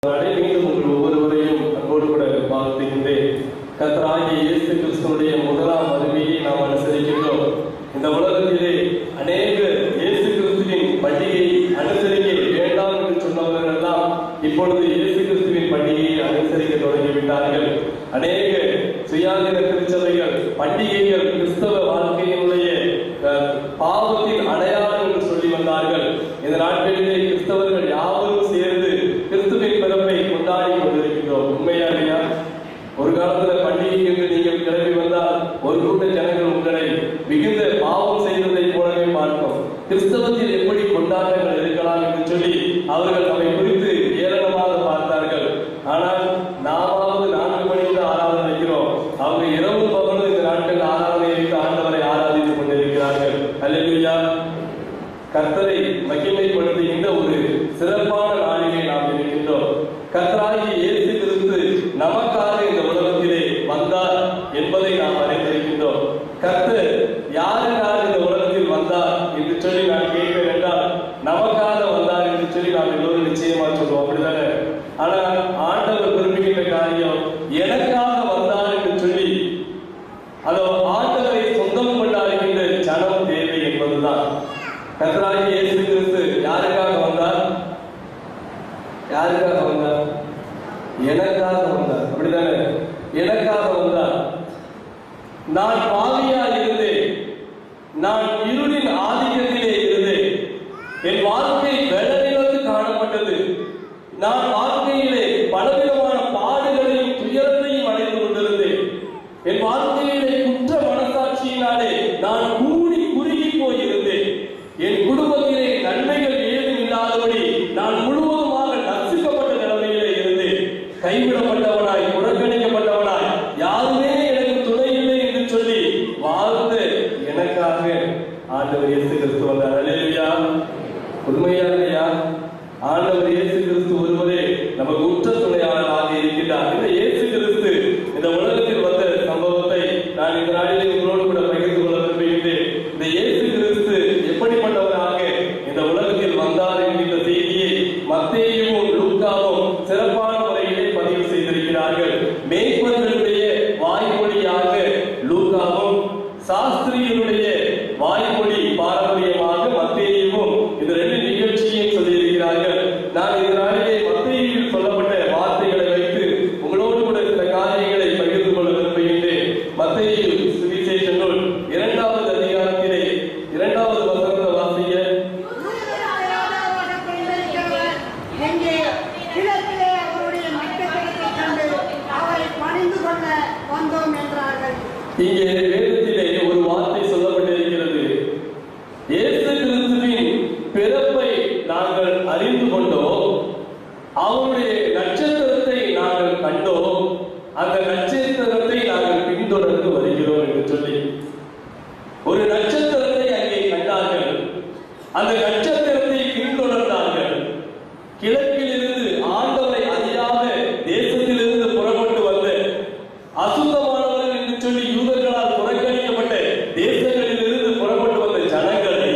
மீண்டும் உங்கள் ஒவ்வொருவரையும் அன்போடு கூட வாழ்த்துகின்றேன். கர்த்தராகிய இயேசு கிறிஸ்துவினுடைய முதலாம் வருகையை நாம் அனுசரிக்கின்றோம். இந்த உலகத்திலே அநேக இயேசு கிறிஸ்துவின் பண்டிகையை அனுசரிக்க வேண்டாம் என்று சொன்னவர்கள் எல்லாம் இப்பொழுது இயேசு கிறிஸ்துவின் பண்டிகையை அனுசரிக்க தொடங்கிவிட்டார்கள். அநேக சுயாதீன திருச்சபைகள் பண்டிகைகள் கிறிஸ்தவ வாழ்க்கையினுடைய பாவத்தின் அடையாளம் என்று சொல்லி வந்தார்கள். இந்த நாட்களிலே கிறிஸ்தவர்கள் யாவரும் சேர்ந்து கிறிஸ்துவின் பிறப்பை கொண்டாடி கொண்டிருக்கின்றோம். உண்மையா இல்லையா? ஒரு காலத்துல பண்டிகை என்று நீங்கள் கிளம்பி வந்தால் ஒரு கூட்ட ஜனங்கள் உங்களை மிகுந்த பாவம் செய்ததை போலவே பார்க்கும். கிறிஸ்தவத்தில் எப்படி கொண்டாட்டங்கள் இருக்கலாம் என்று சொல்லி அவர்கள் நம்மை குறித்து ஏளனமாக பார்த்தார்கள். ஆனால் நாமாவது 4 மணிக்கு ஆராதனை வைக்கிறோம். அவங்க இரவு பகலும் இந்த நாட்கள் ஆராதனை வைத்து ஆண்டவரை ஆராதித்துக் கொண்டிருக்கிறார்கள். அல்லேலூயா. கர்த்தரை மகிமைப்படுத்துகின்ற ஒரு சிறப்பான நாளிலே நாம் இருக்கின்றோம். கர்த்தராகிய இயேசு கிறிஸ்து நமக்காக இந்த உலகத்திலே வந்தார் என்பதை நாம் அறிந்திருக்கின்றோம். கர்த்தர் யாருக்காக இந்த உலகத்தில் வந்தார் என்று சொல்லி நான் கேட்பேன் என்றால் நமக்காக வந்தார் என்று சொல்லி நாம் எல்லோரும் நிச்சயமா சொல்லுவோம். அப்படித்தானே? ஆனால் ஆண்டவர் குறிப்பிட்ட காரியம் எனக்காக வந்தார் என்று சொல்லி அதோ ஆண்டவரை சொந்தம் கொண்டாடுகின்ற ஜனம் தேவை என்பதுதான். கர்த்தராகிய இயேசு கிறிஸ்து யாருக்காக வந்தார்? யாருக்காக வந்தார்? எனக்காக வந்தார். அப்படித்தானே? எனக்காக வந்தார். நான் பாவியா இருந்தேன். நான் இருளின் ஆதிக்கத்திலே இருந்தேன். என் வாழ்க்கை வெள்ளநிலத்து காணப்பட்டது. நான் வாழ்க்கையிலே பலவிதமான பாடுகளையும் துயரத்தையும் அடைந்து கொண்டிருந்தேன். என் வாழ்க்கையிலே குற்ற மனசாட்சியினாலே நான் கூடி குறுகி போயிருந்தேன். என் குடும்பத்திலே நன்மைகள் ஏதும் இல்லாதபடி நான் முழுவதுமாக நசுக்கப்பட்ட நிலைமையிலே இருந்தேன். கைவிடப்பட்டவனாய், புறக்கணிக்கப்பட்டவனாய், யாருமே எனக்கு துணை இல்லை என்று சொல்லி வாழ்ந்த எனக்காக ஆண்டவர் இயேசு கிறிஸ்து வந்தார். அல்லேலூயா. உண்மையா இல்லையா? ஆண்டவர் இயேசு கிறிஸ்து ஒருவரே நமக்கு உற்ற துணையாளராக இருக்கின்றார். இந்த இயேசு கிறிஸ்து இந்த உலகத்தில் வந்த சம்பவத்தை நான் இந்த நாளிலே உங்களோடு கூட பகிர்ந்து கொள்ள விரும்புகின்றேன். இந்த இயேசு கிறிஸ்து எப்படிப்பட்டவராக இந்த உலகத்தில் வந்தார் என்கின்ற செய்தியை மத்தேயுவும் லூக்காவும் சிறப்பான முறையிலே பதிவு செய்திருக்கிறார்கள். மேய்ப்பர்களுடைய வாய்மொழியாக லூக்காவும், சாஸ்திரிகளுடைய வாய்மொழி பாரம்பரியமாக மத்தேயுவும் இந்த 2 நிகழ்ச்சியையும் சொல்லியிருக்கிறார்கள். நான் இந்த நாளிலே மத்தேயுவில் சொல்லப்பட்ட வார்த்தைகளை வைத்து உங்களோடு கூட சில காரியங்களை பகிர்ந்து கொள்ள விரும்புகின்றேன். மத்தேயு சுவிசேஷ நூல் 2வது அதிகாரத்திலே 2வது வசனத்தை வாசிங்க. இங்கே வேதத்திலே ஒரு வார்த்தை சொல்லப்பட்டிருக்கிறது. இயேசு கிறிஸ்துவின் பிறப்பை நாங்கள் அறிந்து கொண்டோம், அவருடைய நட்சத்திரத்தை நாங்கள் கண்டோம், அந்த நட்சத்திரத்தை நாங்கள் பின்தொடர்ந்து வருகிறோம் என்று சொல்லி ஒரு நட்சத்திரத்தை அங்கே கண்டார்கள். அந்த நட்சத்திரத்தை பின்தொடர்ந்தார்கள். கிழக்கிலிருந்து ஆண்டவரை அறியாத தேசத்திலிருந்து புறப்பட்டு வந்த அசுத்தமானவர்கள் என்று சொல்லி யூதர்களால் புறக்கணிக்கப்பட்ட தேசங்களிலிருந்து புறப்பட்டு வந்த ஜனங்களை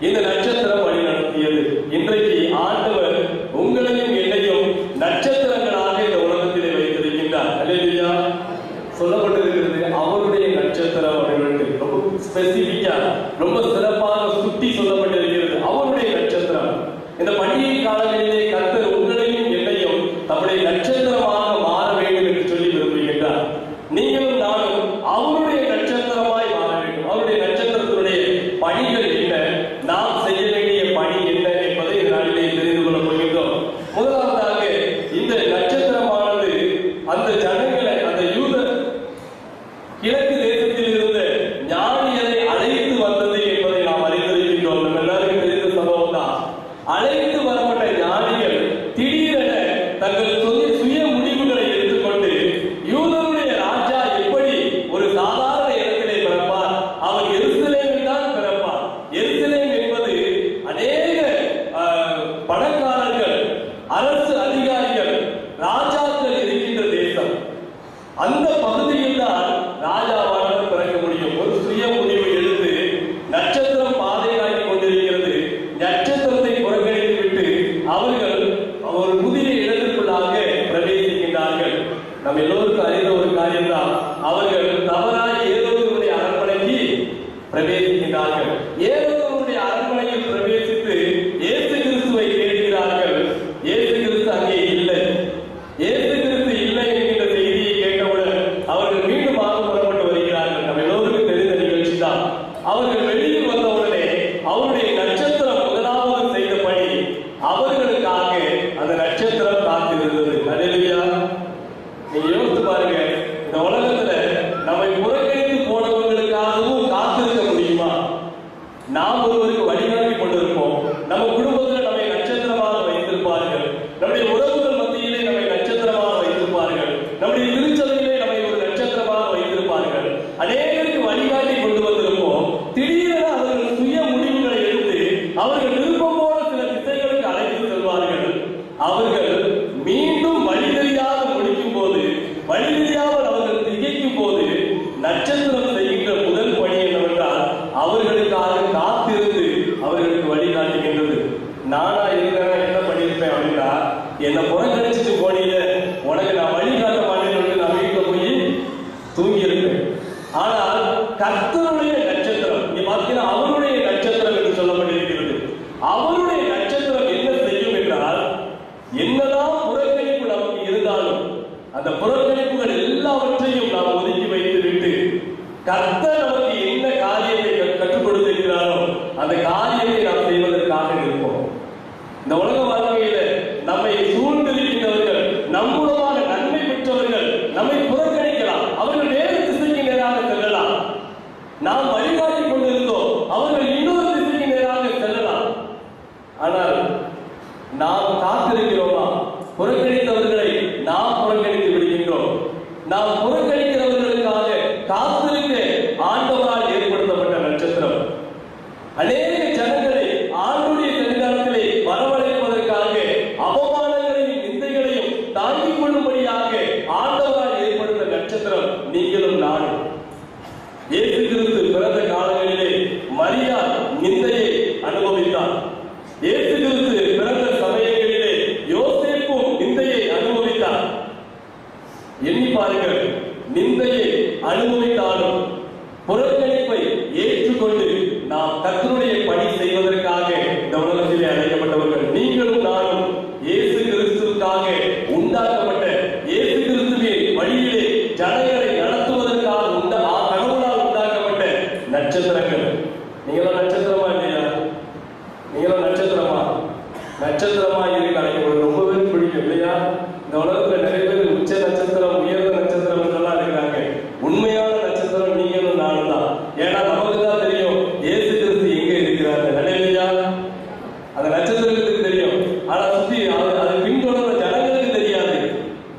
இந்த நட்சத்திரம் வழி நடத்தியது. இன்றைக்கு ஆண்டவர் உங்களையும் என்னையும் நட்சத்திரங்களாக இந்த உலகத்திலே வைத்திருக்கின்றார். அல்லேலூயா. சொல்லப்பட்டிருக்கிறது அவருடைய நட்சத்திரம் அப்படின்னு ரொம்ப ஸ்பெசிபிக்கா, ரொம்ப சிறப்பாக சுட்டி சொல்லப்பட்டிருக்கிறது. அவருடைய நட்சத்திரம். இந்த பண்டிகை காலங்களிலே கர்த்தர் உங்களையும் என்னையும் தம்முடைய நட்சத்திரமாக மாற வேண்டும் என்று சொல்லி விரும்புகின்றார். நீங்களும் நானும் அவருடைய நட்சத்திரமாய் மாற வேண்டும். அவருடைய நட்சத்திரத்தினுடைய பணிகள் என்ன, நாம் செய்ய வேண்டிய பணி என்ன என்பதை இந்த நாளிலே தெரிந்து கொள்ள போகின்றோம். முதலாவதாக இந்த நட்சத்திரமானது அந்த ஜனங்களை, அந்த யூத கிழக்கு தேசத்தில் இருந்த ஞானியரை அழைத்து வந்தது என்பதை நாம் அறிந்திருக்கின்றோம். நம்ம எல்லாருக்கும் தெரிந்த சம்பவம் தான். அழைத்து வரப்பட்ட ஞானிகள் திடீரென தங்கள் சுய முடிவுகளை எடுத்துக்கொண்டு யூதருடைய ராஜா எப்படி ஒரு சாதாரண இடத்திலே பிறப்பார், அவர் எருசலேமில் தான் பிறப்பார். எருசலேம் என்பது அநேக பணக்காரர்கள், அரசு அதிகாரிகள், ராஜாக்கள் இருக்கின்ற தேசம். அந்த பகுதியில் தான் ராஜாவானவர் பிறக்க முடியும். ஒரு சுய முடிவு எடுத்து நட்சத்திரம் பாதை காட்டி கொண்டிருக்கிறது. நட்சத்திரத்தை புறக்கணித்து விட்டு அவர்கள் ஒரு புதிய இடத்திற்குள்ளாக நம்ம எல்லோருக்கும் அறிந்த ஒரு காரியம் தான். அவர்கள் தவறாய் ஏரோதுடைய அரண்மனைக்கு பிரவேசிக்கிறார்கள். ஏரோதுடைய அரண்மனையில் பிரவேசித்து இயேசு கிறிஸ்துவை தேடுகிறார்கள். இயேசு கிறிஸ்து அங்கே இல்லை. இயேசு கிறிஸ்து இல்லை என்கிற செய்தியை கேட்டவுடன் அவர்கள் மீண்டும் புறப்பட்டு வருகிறார்கள். நம்ம எல்லோருக்கும் தெரிந்த நிகழ்ச்சி தான். அவர்கள் வெளியில் வந்தவுடனே அவருடைய நட்சத்திரம் முதலாவது செய்த பணி அவர்களுக்காக அந்த நட்சத்திரம் காத்திருந்தது. அல்லேலூயா. நீங்க யோசித்து பாருங்க, இந்த உலகத்துல நம்மை புறக்கணித்து போனவர்களுக்காகவும் காத்திருக்க முடியுமா? நாம் ஒருவருக்கு வழிகாட்டி கொண்டிருப்போம். நம்ம குடும்பத்தில் நம்மை நட்சத்திரமாக வைத்திருப்பார்கள். நம்முடைய உறவுகள் மத்தியிலே நம்மை நட்சத்திரமாக வைத்திருப்பார்கள். நம்முடைய திருச்சபையிலே நம்மை ஒரு நட்சத்திரமாக வைத்திருப்பார்கள். அநேகருக்கு வழிகாட்டி கொண்டு வந்திருப்போம். திடீரென அவர்கள் சுய முடிவுகளை எடுத்து அவர்கள் விருப்பம் போல சில திசைகளுக்கு அழைத்து செல்வார்கள். அவர்கள் மீண்டும் வழி தெரியாத முடிக்கும் போது, வழி தெரியாமல் அவர்கள் திகைக்கும் போது நட்சத்திரம் செய்கின்ற முதல் பணி என்னவென்றால் அவர்களுக்காக காத்திருந்து அவர்களுக்கு வழிகாட்டுகின்றது. நானா இருக்கிறேன் என்ன பண்ணியிருப்பேன் அப்படின்னா, என்னை புறக்கணிச்சுட்டு போனீங்க, உனக்கு நான் வழிகாட்ட மாட்டேன்னு நான் வீட்டில் போய் தூங்கியிருப்பேன். ஆனால் கர்த்தருடைய நட்சத்திரம், நீ பார்த்தீங்கன்னா அவருடைய நட்சத்திரம் என்று சொல்லப்பட்டிருக்கிறது. அவருடைய நட்சத்திரம் என்ன செய்யும் என்றால், என்னதான் புறக்கணிப்பு நமக்கு இருந்தாலும் அந்த புறக்கணிப்புகள் எல்லாவற்றையும் நாம் ஒதுக்கி வைத்து விட்டு கர்த்தர் நமக்கு என்ன காரியத்தை கற்றுக் கொடுத்திருக்கிறாரோ அந்த காரியத்தை நாம் செய்வதற்காக இருப்போம். இந்த உலக வாழ்க்கையில நம்மை சூழ்ந்திருக்கின்றவர்கள், நம்முடமான நன்மை பெற்றவர்கள் நம்மை புறக்கணிக்கலாம். அவர்கள் வேறு திசைக்கு நேராக செல்லலாம். நாம் வழிகாட்டி கொண்டிருந்தோம், அவர்கள் இன்னொரு திசைக்கு நேராக செல்லலாம். ஆனால் நாம் காத்திருக்கிறோமா? புறக்கணித்தவர்களை நாம் புறக்கணித்து விடுகின்றோம். நாம் புறக்கணிக்கிறவர்களுக்காக காத்திருக்க ஆண்டவரால் ஏற்படுத்தப்பட்ட நட்சத்திரம் அநேக ஜனங்களை ஆண்டுடைய சன்னிதானத்திலே வரவழைப்பதற்காக அவமானங்களையும் நிந்தைகளையும் தாங்கிக் கொள்ளும்படியாக ஆண்டவரால் ஏற்படுத்த நட்சத்திரம் நீங்களும் நானும். இயேசு கிறிஸ்து பிறந்த காலங்களிலே மரியாள் நிந்தையை அனுபவித்தார். இயேசு கிறிஸ்து பிறந்த சமயங்களிலே யோசேப்பும் நிந்தையை அனுபவித்தார். எண்ணி பாருங்கள், நிந்தையை அனுபவித்தாலும் புறக்கணிப்பை ஏற்றுக்கொண்டு நாம் கர்த்தருடைய பணி செய்வதற்காக இந்த உலகத்திலே அழைக்கப்பட்டவர்கள் நீங்களும் நானும். இயேசு கிறிஸ்துவுக்காக உண்டாக்கப்பட்ட, இயேசு கிறிஸ்துவின் வழியிலே ஜனங்களை நடத்துவதற்காக கடவுளால் உண்டாக்கப்பட்ட நட்சத்திரங்கள். நீங்களும் நட்சத்திரமா இல்லையா? நீங்களும் நட்சத்திரமா? நட்சத்திரமா இருக்கு அழைக்கப்படும். ரொம்ப பேருக்கு பிடிக்கும் இல்லையா? இந்த உலகத்துல நிறைய பேர் உச்ச நட்சத்திரம், உயர்ந்த நட்சத்திரம் எல்லாம் இருக்கிறாங்க. உண்மையான நட்சத்திரம் நீங்களும் நானும் தான். ஏன்னா நமக்கு தான் தெரியும் இயேசு கிறிஸ்து எங்க இருக்கிறாரு. அல்லேலூயா. அந்த நட்சத்திரத்துக்கு தெரியும், ஆனா சுத்தி அதை பின்தொடர்ற ஜனங்களுக்கு தெரியாது.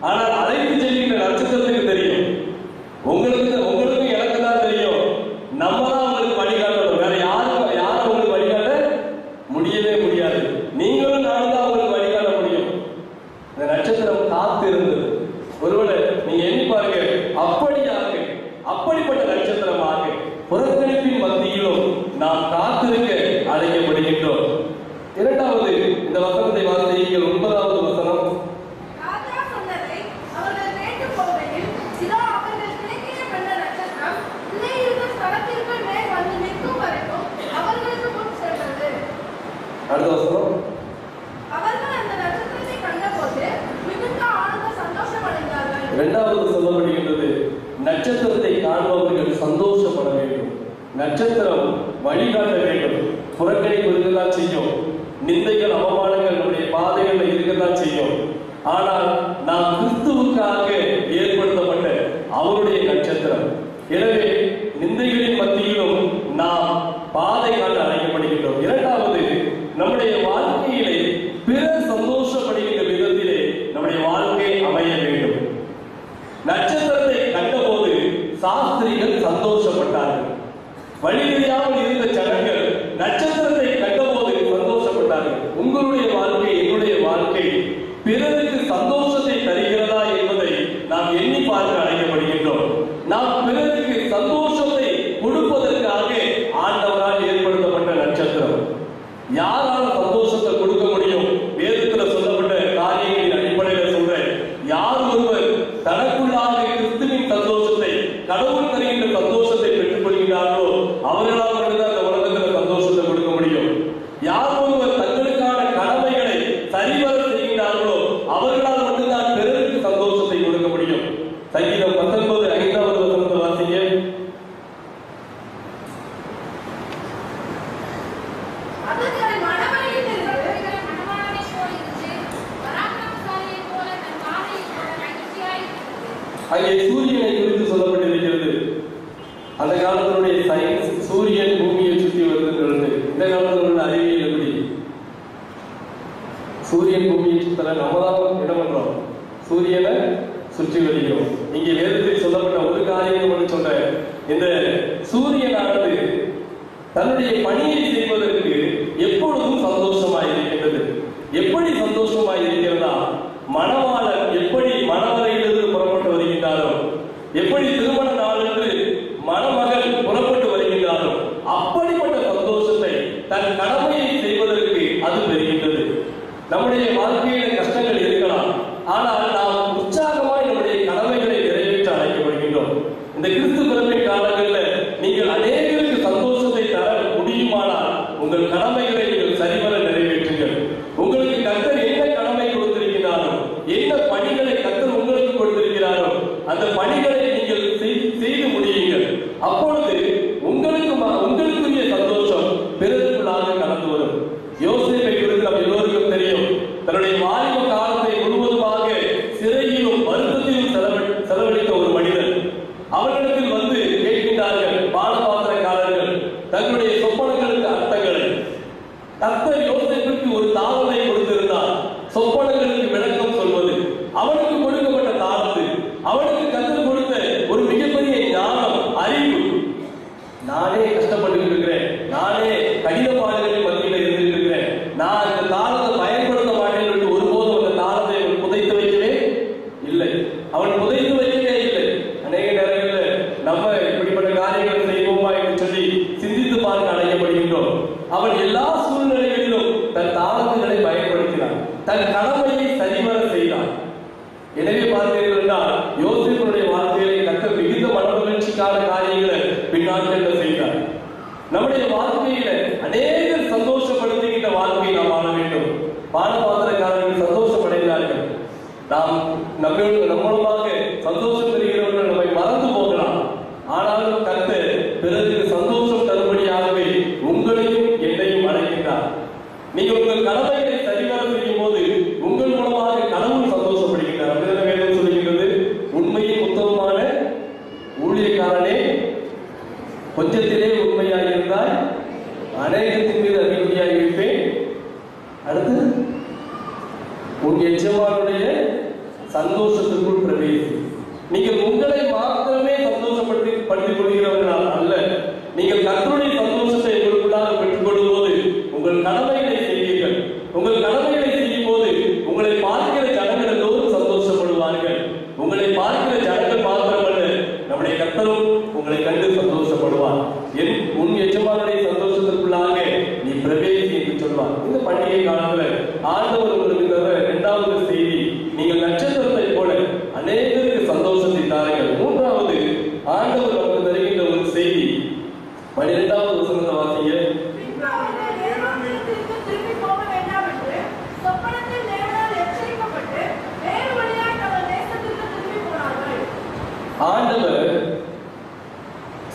ஆனால் அழைத்து செல்கின்ற நட்சத்திரத்துக்கு தெரியும். உங்களுக்கு எனக்கு தான் தெரியும். நம்ம தான் உங்களுக்கு வழிகாட்டணும். வேற யாரும் உங்களுக்கு வழிகாட்ட முடியவே முடியாது. நீங்களும் நானும் தான் உங்களுக்கு வழிகாட்ட முடியும். இந்த நட்சத்திரம் காத்து இருந்தது. ஒருவேளை நீங்க எண்ணி பாருங்க, அப்படிப்பட்ட நட்சத்திரமாக புறக்கணிப்பின் மத்தியிலும் நாம் காத்திருக்க அழைக்கப்படுகின்றோம். இரண்டாவது இந்த வசனத்தை வாசியுங்கள். 9வது வசனம். அடுத்த வசனம். இரண்டாவது சொல்லப்படுகின்றது, நட்சத்திரத்தை காண்பவர்கள் சந்தோஷப்பட வேண்டும். நட்சத்திரம் வழிகாட்ட வேண்டும். புறக்கணிப்பு இருக்கத்தான் செய்யும், நிந்தைகள் அவமானங்கள் நம்முடைய பாதைகளில் இருக்கத்தான் செய்யும். ஆனால் நாம் கிறிஸ்துவுக்காக ஏற்படுத்தப்பட்ட அவருடைய நட்சத்திரம். எனவே நிந்தைகளின் மத்தியிலும் நாம் பாதை காட்ட அழைக்கப்படுகின்றோம். இரண்டாவது, நம்முடைய வாழ்க்கையிலே பிறர் சந்தோஷப்படுகின்ற விதத்திலே நம்முடைய வாழ்க்கை அமைய வேண்டும். நட்சத்திரத்தை கண்டபோது சாஸ்திரிகள் சந்தோஷப்பட்டார்கள். வழி தெரியாமல் இருந்த ஜனங்கள் நட்சத்திரத்தை கண்டபோது சந்தோஷப்பட்டார்கள். உங்களுடைய வாழ்க்கை, என்னுடைய வாழ்க்கை பிறருக்கு சந்தோஷத்தை தருகிறதா என்பதை நாம் எண்ணி பார்க்க அழைக்கப்படுகின்றோம். நாம் பிறருக்கு சந்தோஷத்தை கொடுப்பதற்காக ஆண்டவரால் ஏற்படுத்தப்பட்ட நட்சத்திரம். யாரால சந்தோஷத்தை கொடுக்க முடியும்? வேதத்தில் சொல்லப்பட்ட காரியங்களின் அடிப்படையில் சொல்றேன். யார் ஒருவர் தனக்குள்ள அங்கே சூரியனை குறித்து சொல்லப்பட்டிருக்கிறது. அந்த காலத்தினுடைய சயின்ஸ் சூரியன் பூமியை சுற்றி வருகிறது. இந்த காலத்தில் உள்ள அறிவியல் எப்படி? சூரியன் பூமியை சுத்தல, நம்ம தான் என்ன பண்றோம்? சூரியனை சுற்றி வருகிறோம். இங்கே வேதத்தில் சொல்லப்பட்ட ஒரு காரியம் மட்டும் சொல்றேன். இந்த சூரியனானது தன்னுடைய பணியை செய்வதற்கு எப்பொழுதும் சந்தோஷமாய் இருக்கின்றது. எப்படி சந்தோஷமாய் இருக்கிறதா? மணவாளன் எப்படி மணவரையிலிருந்து புறப்பட்டு வருகின்றாரோ, எப்படி திருமண நாள் என்று மணமகள் புறப்பட்டு வருகின்றாரோ, அப்படிப்பட்ட சந்தோஷத்தை தன் கடமையை செய்வதற்கு அது பெறுகின்றது. நம்முடைய வாழ்க்கையில கஷ்டங்கள் இருக்கலாம், ஆனால் நாம் உற்சாகமாய் நம்முடைய கடமைகளை நிறைவேற்ற அழைக்கப்படுகின்றோம். இந்த கிறிஸ்து பிறப்பின் காலங்களில் நீங்கள் அநேகருக்கு சந்தோஷத்தை தர முடியுமானால் உங்கள் கடமைகளை நீங்கள் சரிவர நிறைவேற்றுங்கள். உங்களுக்கு கர்த்தர் என்ன கடமை கொடுத்திருக்கிறாரோ, என்ன பணிகளை கர்த்தர் உங்களுக்கு கொடுத்திருக்கிறாரோ, அந்த பணிகளை நீங்கள் செய்து முடியுங்கள். அப்பொழுது உங்களுக்குரிய சந்தோஷம் பிறருக்குள்ளாக கடந்து வரும். யோசேப்பை குறித்து நம்ம எல்லோருக்கும் தெரியும். தன்னுடைய வாலிப காலத்தை முழுவதுமாக சிறையிலும் வருத்தத்திலும் செலவழித்த ஒரு மனிதன். அவர்களிடத்தில் வந்து கேட்கின்றார்கள் பானபாத்திரக்காரர்கள் தங்களுடைய சொப்பனங்களுக்கு அர்த்தங்களை. கர்த்தர் யோசேப்புக்கு ஒரு தாளத்தை கொடுத்திருந்தார், சொப்பனங்களுக்கு விளக்கம் சொல்வது. அவனுக்கு கொடுக்கப்பட்ட தாளத்து, அவனுக்கு கர்த்தர் கொடுத்த ஒரு மிகப்பெரிய ஞானம், அறிவு. நானே கஷ்டப்பட்டு இருக்கிறேன், நானே கடின பாடுகளின் மத்தியில் இருந்திருக்கிறேன், நான் இந்த தாளத்தை பயன்படுத்த மாட்டேன் என்று ஒருபோதும் அந்த தாளத்தை அவன் புதைத்து வைக்கவே இல்லை. அவன் புதைத்து வைக்கவே இல்லை. அநேக நேரங்களில் நம்ம இப்படிப்பட்ட காரியங்களை செய்வோமா என்று சொல்லி சிந்தித்து பார்க்க அழைக்கப்படுகின்றோம். அவன் எல்லா சூழ்நிலைகளிலும் தன் தாளத்துகளை பயன்படுத்தினான், தன் கடமையை சரிவர செய்தான். எனவே பார்த்தீர்கள் என்றால் யோசேப்புடைய வாழ்க்கையிலே கர்த்தர் மிகுந்த மனமகிழ்ச்சிக்கான காரியங்களை பின்னாட்களில் செய்தார். நம்முடைய வாழ்க்கையில அநேகர் சந்தோஷப்படுத்துகின்ற வாழ்க்கையை நாம் வாழ வேண்டும். பானபாத்திரக்காரர்கள் சந்தோஷமடைகிறார்கள். நாம் நம்மளமாக சந்தோஷம் பெறுகிறவர்கள் நம்மை மறந்து போகலாம். ஆனாலும் கர்த்தர் பிறகு சந்தோஷம் தரும்படியாகவே உங்களையும் என்னையும் அழைக்கின்றார். நீங்கள் உங்கள் கடமைகளை சரிவர செய்யும் போது உங்கள் மூலமாக கடவுள் சந்தோஷப்படுகின்றார். அப்படிதான் வேதம் சொல்லுகிறது. உண்மையும் உத்தமமான ஊழியக்காரனே, கொஞ்சத்திலே உண்மையாக இருந்தால் அநேகத்தின் மீது அதிபதியாக இருப்பேன். அடுத்து உன் எஜமானுடைய சந்தோஷத்திற்குள் பிரவேசி. நீங்கள் உங்களை மாத்திரமே சந்தோஷப்படுத்திக் கொள்கிறவர்கள் அல்ல, நீங்கள் கர்த்தருடைய சந்தோஷத்தை உங்களுக்குள்ளாக பெற்றுக் கொள்ளும் போது உங்கள் கடமைகளை செய்வீர்கள். உங்கள் கடமைகளை செய்யும் போது உங்களை பார்க்கிற ஜனங்கள் எல்லோரும் சந்தோஷப்படுவார்கள். உங்களை பார்க்கிற ஜனங்கள் மாத்திரமல்ல, நம்முடைய கர்த்தரும் உங்களை கண்டு சந்தோஷப்படுவார். உன் எஜமானுடைய சந்தோஷத்திற்குள்ளாக நீ பிரவேசி என்று சொல்வார். இந்த பண்டிகை காலத்தில் ஆண்டவர் உங்களுக்கு தர இரண்டாவது செய்தி, நீங்கள் நட்சத்திரத்தை போல அநேகருக்கு சந்தோஷத்தை தாருங்கள். மூன்றாவது ஆண்டவர் நமக்கு தருகின்ற ஒரு செய்தி 12வது வசனத்தை வாசிங்க. ஆண்டவர்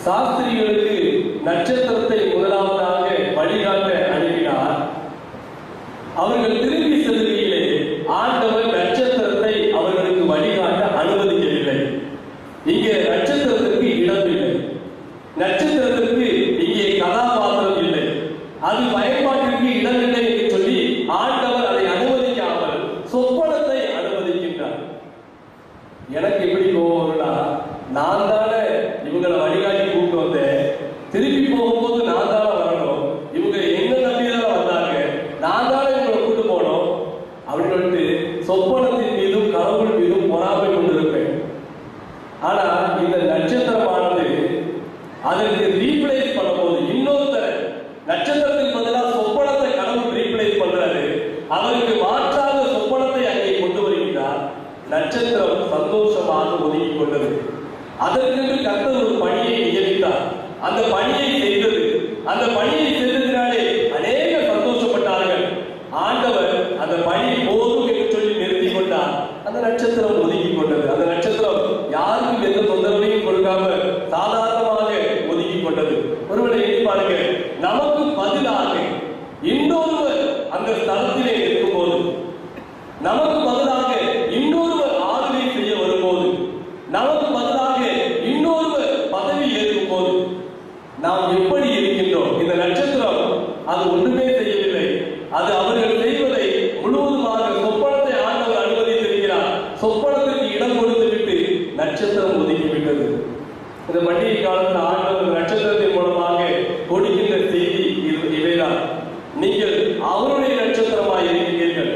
சாஸ்திரிகளுக்கு நட்சத்திரத்தை முதலாவதாக வழிகாட்ட அனுப்பினார். அவர்கள் திரும்பி செல்கையிலே ஆண்டவர் நட்சத்திரத்தை அவர்களுக்கு வழிகாட்ட அனுமதிக்கவில்லை. இங்கே நட்சத்திரத்திற்கு இடமில்லை, நட்சத்திரத்திற்கு இங்கே கதாபாத்திரம் இல்லை, அது பயன்பாட்டிற்கு இடமில்லை என்று சொல்லி ஆண்டவர் அதை அனுமதிக்காமல் சொப்பனத்தை அனுமதிக்கின்றார். எனக்கு எப்படி போவோம்னா, நான் தானே இவங்களை வழிகாட்டி கூப்பிட்டு வந்தேன், திருப்பி போகும்போது நான் தானே வரணும், இவங்க என்ன நம்பிதான் வந்தாங்க, நான் தானே இவங்களை கூட்டு போனோம் அப்படின்னு சொப்பனத்தின் மீதும் கடவுள் மீதும் பொறாமை கொண்டிருப்பேன். ஆனா இந்த நட்சத்திரமானது அதற்கு ரீப்ளேஸ் பண்ண போது இன்னொருத்தர் நட்சத்திரத்துக்கு பதிலாக சொப்பனத்தை கடவுள் ரீப்ளேஸ் பண்றாரு. அவருக்கு மாற்றாக சொப்பனத்தை அங்கே கொண்டு வருகின்றார். நட்சத்திரம் சந்தோஷமாக ஒதுக்கி கொண்டது. அதற்கு கர்த்தர் ஒரு பணியை நியமித்தார். அந்த பணியை செய்தது. அந்த பணியை செய்ததினாலே அநேகர் சந்தோஷப்பட்டார்கள். ஆண்டவர் அந்த பணி போதும் என்று சொல்லி நிறுத்தி கொண்டார். அந்த நட்சத்திரம் ஒதுக்கி கொண்டது. அந்த நட்சத்திரம் யாருக்கும் எந்த தொந்தரவையும் கொடுக்காம சாதாரணமாக ஒதுக்கி கொண்டது. ஒருவரை எண்ணி பாருங்க, நமக்கு பதிலாக இன்னொருவர் அந்த ஸ்தலத்திலே இருக்கும் போது, நமக்கு பதிலாக இன்னொருவர் ஆளுகை செய்ய வரும்போது, நமக்கு சொப்பனத்திற்கு இடம் கொடுத்து விட்டு நட்சத்திரம் ஒதுக்கிவிட்டது. இந்த பண்டிகை காலத்தில் ஆண்டவர் நட்சத்திரத்தின் மூலமாக கொடுக்கின்ற செய்தி இவைதான். நீங்கள் அவருடைய நட்சத்திரமாய் இருக்கிறீர்கள்.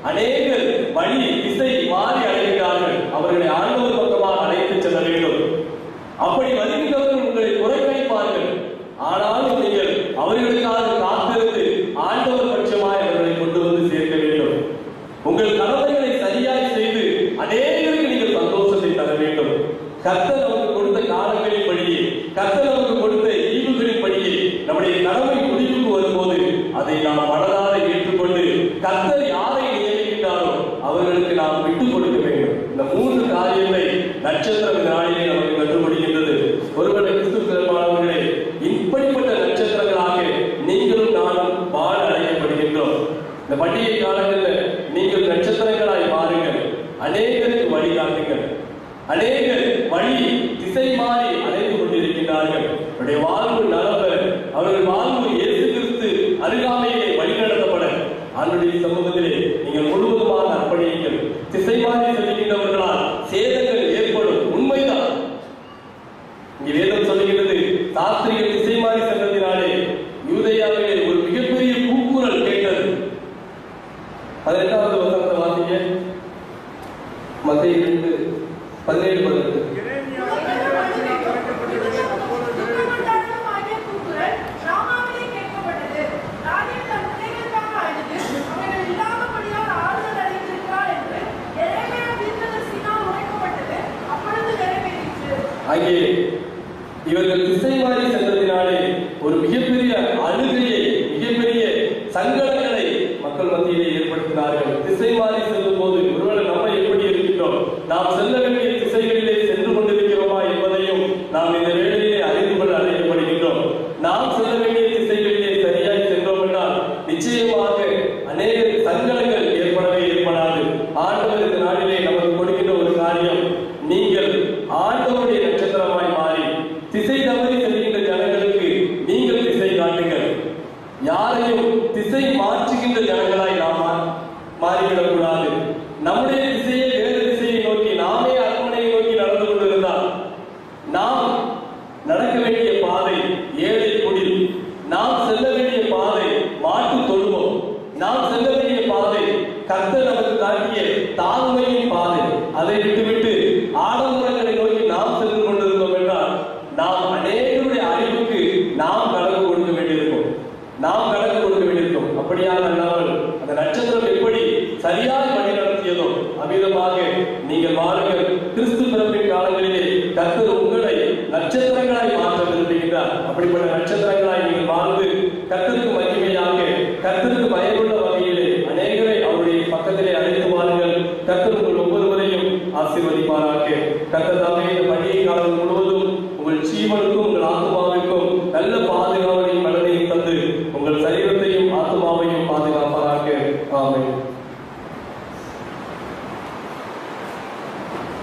அநேகர் வழி திசை மாறி அழைக்கிறார்கள். அவர்களை ஆண்டவர் பக்கமாக அழைத்து செல்ல வேண்டும். அப்படி வருகின்றவர்கள் உங்களை புறக்கணிப்பார்கள். ஆனாலும் நீங்கள் அவர்களுக்காக காத்திருந்து ஆண்டவர் பட்சமாய் அவர்களை கொண்டு வந்து சேர்க்க வேண்டும். உங்கள் கடமைகளை சரியாய் செய்து அநேகருக்கு நீங்கள் சந்தோஷத்தை தர வேண்டும். கர்த்தர் நமக்கு கொடுத்த காலங்களின் படியே, கர்த்தர் நமக்கு கொடுத்த ஈவுகளின் படியே நம்முடைய கடமை முடிவுக்கு வரும்போது அதை நாம் மனதார ஏற்றுக்கொண்டு கர்த்தர் யாரை நியமிக்கின்றாரோ அவர்களுக்கு நாம் விட்டுக் கொடுக்க வேண்டும். இந்த 3 காரியங்களை நட்சத்திர நாளிலே நமக்கு கற்றுக்கொடுக்கின்றது. ஒருவேளை கிறிஸ்துவர்களே, இப்படிப்பட்ட நட்சத்திரங்களாக நீங்களும் நானும் வாழ அழைக்கப்படுகின்றோம். இந்த பண்டிகை காலங்களில் நீங்கள் நட்சத்திரங்களாய் மாறுங்கள். அநேகருக்கு வழிகாட்டுங்கள். அநேகர் வழி திசை மாறி அழைத்து கொண்டிருக்கின்றார்கள். அவருடைய வாழ்வு நலவ, அவர்கள் வாழ்வு இயேசு கிறிஸ்து அருகாமையிலே வழிநடத்தப்பட ஆண்டவருடைய சமூகத்திலே நீங்கள் முழுவதுமாக அர்ப்பணியுங்கள். திசை மாறி செல்கின்றவர்களால் சேதங்கள் ஏற்படும், உண்மைதான். இங்கே வேதம் சொல்லுகிறது, சாஸ்திரிகள் திசை மாறி சென்றதினாலே யூதேயாவிலே ஒரு மிகப்பெரிய கூக்குரல் கேட்டது. 18வது வசனத்தை வாசிங்க. மத்தேயு 2:17-18. அங்கே இவர்கள் திசை மாறி சென்றதினாலே ஒரு மிகப்பெரிய அழுகையை, மிகப்பெரிய சங்கடங்களை மக்கள் மத்தியிலே ஏற்படுத்தினார்கள். திசை மாறி செல்லும் போது ஒருவேளை நம்ம எப்படி இருக்கின்றோம், நாம் செல்ல வேண்டிய திசைகளிலே சென்று கொண்டிருக்கிறோமா என்பதையும் நாம் இந்த வேளையிலே அறிந்து கொள்ள அழைக்கப்படுகின்றோம். நாம் செல்ல வேண்டிய திசைகளிலே சரியாய் சென்றோம் என்றால் நிச்சயமாக அநேக சங்கடங்கள் ஏற்படவே ஏற்படாது. ஆண்டவர் இந்த நாளிலே நமக்கு கொடுக்கின்ற ஒரு காரியம், நீங்கள் ஆண்டவருடைய நட்சத்திரமாய் மாறி திசை தவறி செல்கின்ற ஜனங்களுக்கு நீங்கள் திசை காட்டுங்கள். யாரையும் திசை மாற்றுகின்ற ஜனங்களாய் நாம் மாறிவிடக்கூடாது. நம்முடைய திசையை வேறு திசையை நோக்கி, நாமே அரண்மனையை நோக்கி நடந்து கொண்டிருந்தால் நாம் நடக்க வேண்டிய பாதை ஏழை குடில், நாம் செல்ல வேண்டிய பாதை மாட்டு தொழுவோம், நாம் செல்ல வேண்டிய பாதை கர்த்தர் நமக்கு காட்டிய தாழ்மையின் பாதை. அதை விட்டுவிட்டு ஆடம்பரங்களை நோக்கி நாம் சென்று கொண்டிருந்தோம் என்றால் நாம் அநேகருடைய அறிவுக்கு நாம் கணக்கு கொடுக்க வேண்டியிருக்கும். அப்படியாக அல்லாமல் அந்த நட்சத்திரம் எப்படி சரியாக வழி நடத்தியதோ அவ்விதமாக நீங்கள் வாருங்கள். கிறிஸ்து பிறப்பின் காலங்களிலே கர்த்தர் உங்களை நட்சத்திரங்களாய் மாற்ற விரும்புகின்றார். அப்படிப்பட்ட நட்சத்திரங்களாய் நீங்கள் வாழ்ந்து கர்த்தருக்கு மகிமையாக, கர்த்தருக்கு பயனுள்ள வகையிலே அநேகரை அவருடைய பக்கத்திலே அழைத்து வாருங்கள். கர்த்தர் உங்கள் ஒவ்வொருவரையும் ஆசீர்வதிப்பாராக. கர்த்தர் தாமே இந்த பண்டிகை காலம் முழுவதும் உங்கள் ஜீவனுக்கும் உங்கள் ஆத்மாவிற்கும் நல்ல பாதுகாவலையும் பலனையும் தந்து உங்கள் சரீரத்தையும் ஆத்மாவையும் பாதுகாப்பாராக. ஆமென்.